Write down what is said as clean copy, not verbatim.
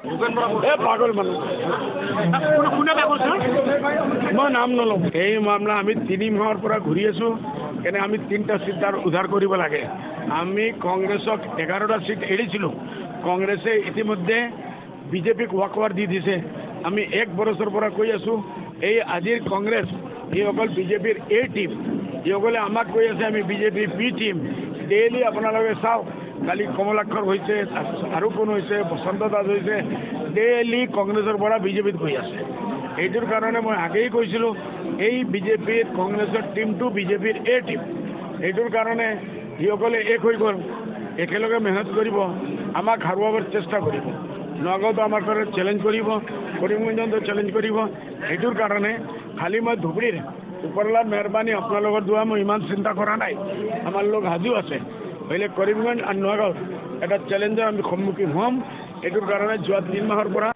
পাগল মানুষ মই নাম নলওঁ এই মামলা আমি 3 মাহৰ পৰা ঘূৰি আছোঁ কেনে আমি 3টা সিট উদ্ধাৰ কৰিব লাগে আমি কংগ্ৰেছক 11টা সিট এৰিছিলোঁ কংগ্ৰেছে ইতিমধ্যে বিজেপিক ৱাকৱাৰ দি দিছে আমি 1 বছৰৰ পৰা কৈ আছোঁ এই আজিৰ কংগ্ৰেছ এই অকল বিজেপিৰ এ টিম এইসকলে আমাক কৈ আছে আমি বিজেপি বি টিম ডেইলি আপোনালোকে চাওক কালি কমলাক্ষৰ হৈছে আৰু কোন হৈছে বসন্ত দাস হৈছে ডেইলি কংগ্ৰেছৰ পৰা বিজেপিত গৈ আছে এইটোৰ কাৰণে মই আগেই কৈছিলোঁ এই বিজেপিৰ কংগ্ৰেছৰ টিমটো বিজেপিৰ এ টিম এইটোৰ কাৰণে এইসকলে এক হৈ গ'ল একেলগে মেহনত কৰিব আমাক হাৰুৱাবৰ চেষ্টা কৰিব নগাঁৱতো আমাৰ কাৰণে চেলেঞ্জ কৰিব কৰিমগঞ্জতো চেলেঞ্জ কৰিব এইটোৰ কাৰণে খালি মই ধুবুৰীৰ ওপৰলাৰ মেহৰবানী আপোনালোকৰ দ্বাৰা মই ইমান চিন্তা কৰা নাই আমাৰ লোক সাজু আছে হলে কৰিমগঞ্জ আৰু নগাঁৱত এটা চেলেঞ্জৰ আমি সন্মুখীন হ'ম এইটোৰ কাৰণে যোৱা 3 মাহৰ পৰা